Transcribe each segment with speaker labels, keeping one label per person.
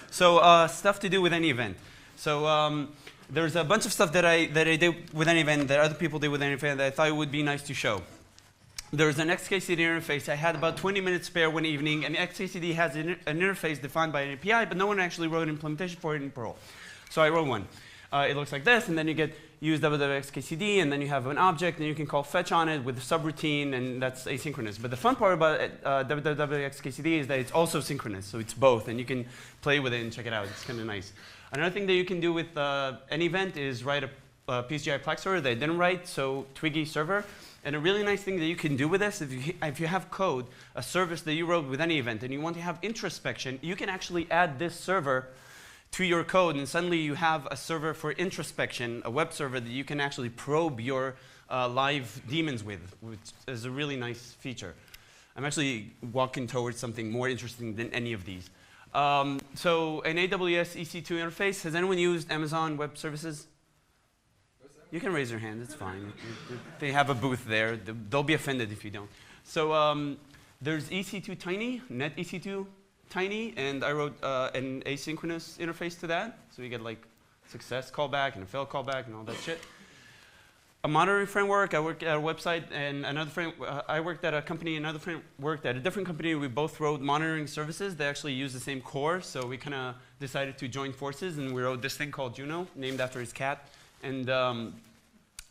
Speaker 1: So stuff to do with AnyEvent. So there's a bunch of stuff that I did with AnyEvent that other people did with AnyEvent that I thought it would be nice to show. There's an XKCD interface. I had about 20 minutes spare one evening, and XKCD has an interface defined by an API, but no one actually wrote an implementation for it in Perl. So I wrote one. It looks like this, and then you get use www.xkcd, and then you have an object, and you can call fetch on it with a subroutine, and that's asynchronous. But the fun part about www.xkcd is that it's also synchronous, so it's both, and you can play with it and check it out. It's kind of nice. Another thing that you can do with AnyEvent is write a PSGI Plex server that I didn't write, so Twiggy server. And a really nice thing that you can do with this, if you have code, a service that you wrote with AnyEvent, and you want to have introspection, you can actually add this server to your code, and suddenly you have a server for introspection, a web server that you can actually probe your live daemons with, which is a really nice feature. I'm actually walking towards something more interesting than any of these. So an AWS EC2 interface, has anyone used Amazon Web Services? You can raise your hand, it's fine. They have a booth there. They'll be offended if you don't. So there's EC2 Tiny, Net EC2 Tiny, and I wrote an asynchronous interface to that. So you get like success callback and a fail callback and all that shit. A monitoring framework, I worked at a website, and another I worked at a company, another friend worked at a different company. We both wrote monitoring services. They actually use the same core, so we kind of decided to join forces, and we wrote this thing called Juno, named after his cat. And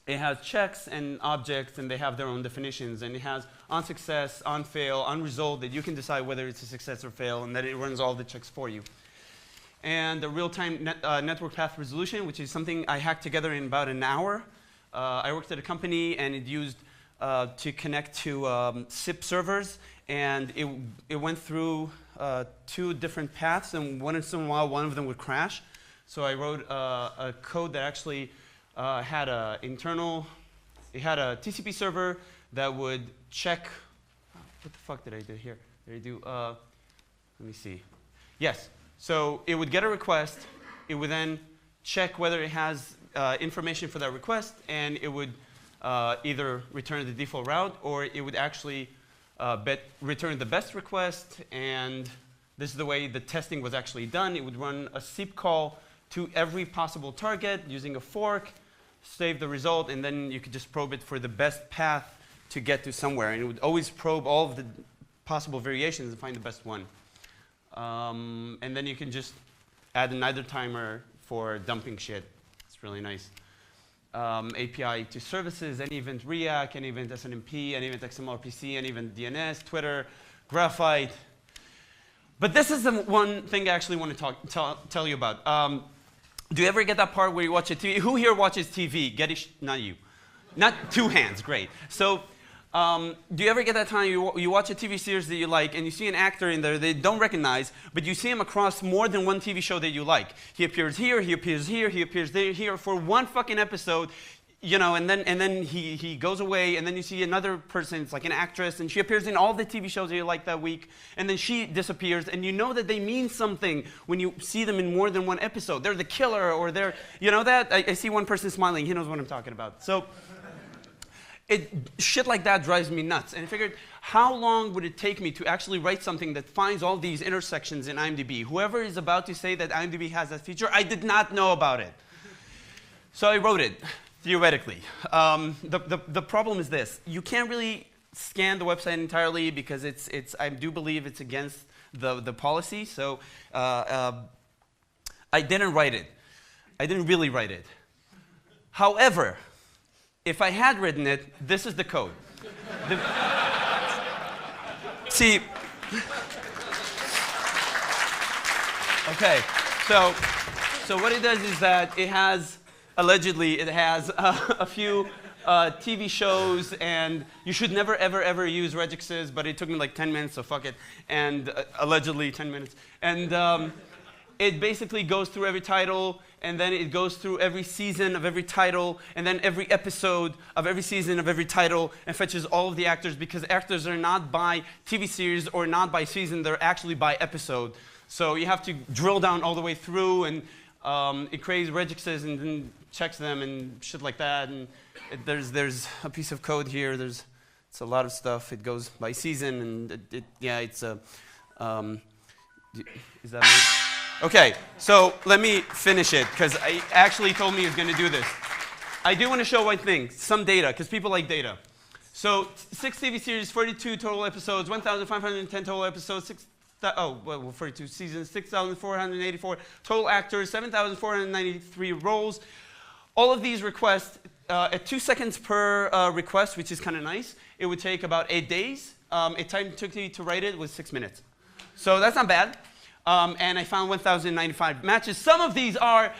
Speaker 1: it has checks and objects, and they have their own definitions. And it has on success, on fail, on result, that you can decide whether it's a success or fail, and that it runs all the checks for you. And the real-time network path resolution, which is something I hacked together in about an hour. I worked at a company, and it used to connect to SIP servers, and it went through 2 different paths, and once in a while, one of them would crash. So I wrote a code that actually had a TCP server that would check. What the fuck did I do here? Did I do? Let me see. Yes. So it would get a request. It would then check whether it has information for that request, and it would either return the default route, or it would actually return the best request. And this is the way the testing was actually done. It would run a SIP call to every possible target using a fork, save the result, and then you could just probe it for the best path to get to somewhere. And it would always probe all of the possible variations and find the best one. And then you can just add an idle timer for dumping shit. It's really nice. API to services, AnyEvent React, AnyEvent SNMP, AnyEvent XMLRPC, AnyEvent DNS, Twitter, Graphite. But this is the one thing I actually want to tell you about. Do you ever get that part where you watch a TV? Who here watches TV? Not you. Not 2 hands, great. So do you ever get that time you watch a TV series that you like, and you see an actor in there that you don't recognize, but you see him across more than one TV show that you like? He appears here, he appears here, he appears there, here for one fucking episode, you know, and then he goes away, and then you see another person, it's like an actress, and she appears in all the TV shows that you like that week, and then she disappears, and you know that they mean something when you see them in more than one episode. They're the killer, or they're, you know that? I see one person smiling, he knows what I'm talking about. So shit like that drives me nuts. And I figured, how long would it take me to actually write something that finds all these intersections in IMDb? Whoever is about to say that IMDb has that feature, I did not know about it. So I wrote it. Theoretically. The problem is this. You can't really scan the website entirely because I do believe it's against the policy. So I didn't write it. I didn't really write it. However, if I had written it, this is the code. See, okay, so what it does is that it has, allegedly, it has a few TV shows, and you should never, ever, ever use regexes, but it took me like 10 minutes, so fuck it, and allegedly 10 minutes. And it basically goes through every title, and then it goes through every season of every title, and then every episode of every season of every title, and fetches all of the actors, because actors are not by TV series or not by season, they're actually by episode. So you have to drill down all the way through, and it creates regexes and then checks them and shit like that. And there's a piece of code here. It's a lot of stuff. It goes by season, and yeah, it's a. Is that me? Okay, so let me finish it, because I actually told me he was going to do this. I do want to show one thing, some data, because people like data. So 6 TV series, 42 total episodes, 1,510 total episodes, 42 seasons, 6,484 total actors, 7,493 roles. All of these requests, at 2 seconds per request, which is kind of nice, it would take about 8 days. It took me to write it was 6 minutes. So that's not bad. And I found 1,095 matches. Some of these are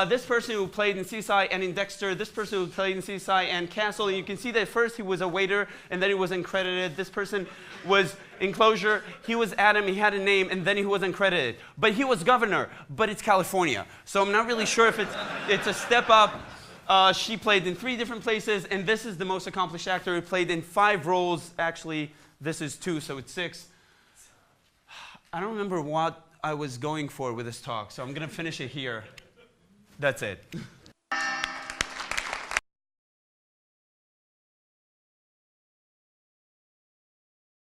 Speaker 1: this person who played in CSI and in Dexter, this person who played in CSI and Castle. And you can see that first he was a waiter, and then he was uncredited. This person was in Closure. He was Adam, he had a name, and then he was uncredited. But he was governor, but it's California. So I'm not really sure if it's a step up. She played in 3 different places, and this is the most accomplished actor who played in 5 roles. Actually, this is 2, so it's 6. I don't remember what I was going for with this talk, so I'm going to finish it here. That's it.